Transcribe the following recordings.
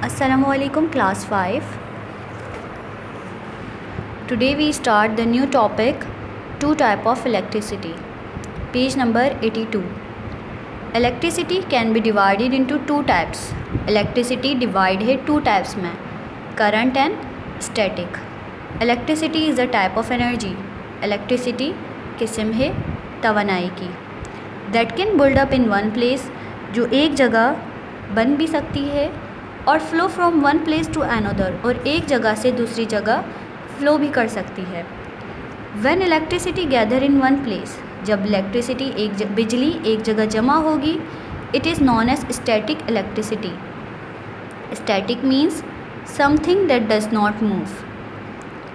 Assalamualaikum class 5. Today we start the new topic, two type of electricity. Page number 82. Electricity can be divided into two types. Electricity divide है two types में, current and static. Electricity is a type of energy. Electricity किस्म है तवानाई की, that can build up in one place, जो एक जगह बन भी सकती है और flow from one place to another, और एक जगह से दूसरी जगह फ्लो भी कर सकती है. When electricity gather in one place, जब इलेक्ट्रिसिटी बिजली एक जगह जमा होगी, it is known as static electricity. Static means something that does not move.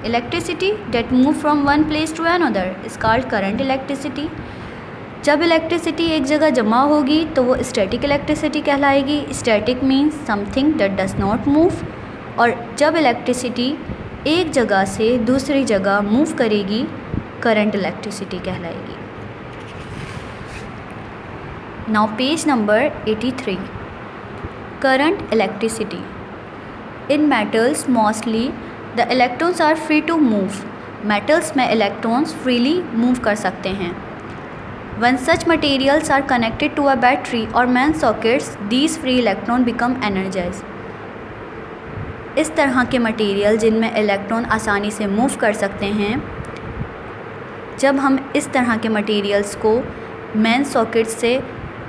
Electricity that move from one place to another is called current electricity. जब electricity एक जगह जमा होगी तो वो स्टैटिक इलेक्ट्रिसिटी कहलाएगी. Static means something that does not move. और जब इलेक्ट्रिसिटी एक जगह से दूसरी जगह मूव करेगी, करंट इलेक्ट्रिसिटी कहलाएगी. Now page number 83. Current electricity. In metals mostly the electrons are free to move. Metals में इलेक्ट्रॉन्स फ्रीली मूव कर सकते हैं. When such materials are connected to a battery or main sockets, these free electrons become energized. इस तरह के material जिनमें electron आसानी से मूव कर सकते हैं, जब हम इस तरह के मटेरियल्स को मेन सॉकेट से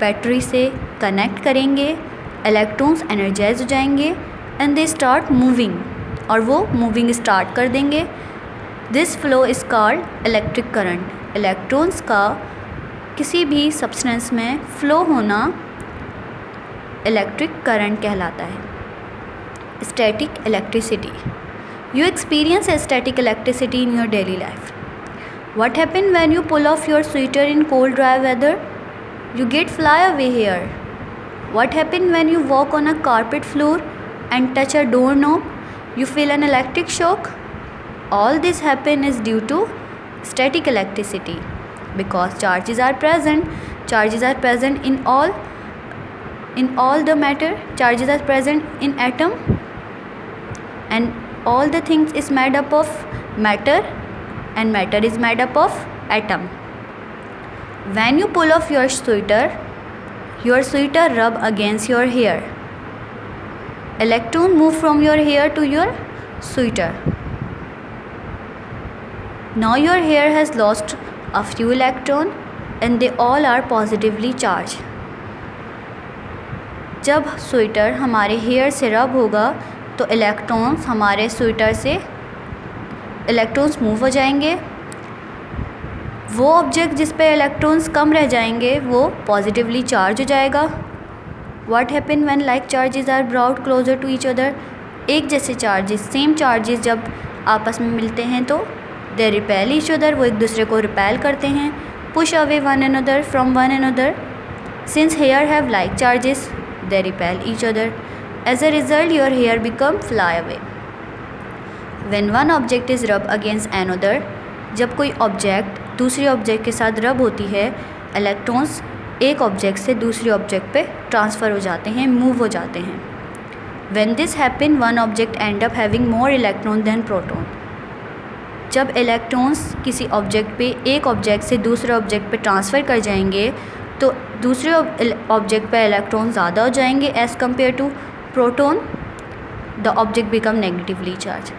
बैटरी से कनेक्ट करेंगे, इलेक्ट्रॉन्स एनर्जाइज हो जाएंगे एंड दे स्टार्ट मूविंग, और वो मूविंग स्टार्ट कर देंगे. This flow is called electric current. Electrons का किसी भी सब्सटेंस में फ़्लो होना इलेक्ट्रिक करंट कहलाता है. Static electricity. You experience a static electricity in your daily life. What happen when you pull off your sweater in cold dry weather? You get fly away hair. What happen when you walk on a carpet floor and touch a door knob? You feel an electric shock. All this happen is due to static electricity. Because charges are present in all the matter. Charges are present in atom, and all the things is made up of matter, and matter is made up of atom. When you pull off your sweater rub against your hair. Electron move from your hair to your sweater. Now your hair has lost a few electrons and they all are positively charged. जब sweater हमारे hair से रब होगा तो electrons हमारे sweater से electrons move हो जाएंगे. वो ऑब्जेक्ट जिस पे इलेक्ट्रॉन्स कम रह जाएंगे वो पॉजिटिवली चार्ज हो जाएगा. What happen when like charges are brought closer to each other? एक जैसे चार्जेस, सेम चार्जेस जब आपस में मिलते हैं तो दे रिपेल ईच अदर, वो एक दूसरे को रिपेल करते हैं. Push away one another from one another. Since hair have like charges, they repel each other. As a result your hair become fly away. When one object is rub against another, जब कोई object दूसरे object के साथ रब होती है, electrons एक object से दूसरे ऑब्जेक्ट पे ट्रांसफ़र हो जाते हैं, मूव हो जाते हैं. When this happen one object end up having more electron than proton. जब इलेक्ट्रॉन्स किसी ऑब्जेक्ट पे एक ऑब्जेक्ट से दूसरे ऑब्जेक्ट पे ट्रांसफ़र कर जाएंगे तो दूसरे ऑब्जेक्ट पे इलेक्ट्रॉन ज़्यादा हो जाएंगे as compare to proton. The object become negatively charge.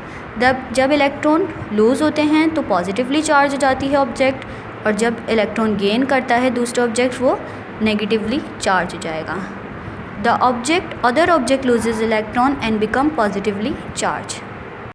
जब इलेक्ट्रॉन लूज़ होते हैं तो पॉजिटिवली चार्ज हो जाती है ऑब्जेक्ट, और जब इलेक्ट्रॉन गेन करता है दूसरा ऑब्जेक्ट वो नेगेटिवली चार्ज हो जाएगा. The other object loses electron and become positively charge.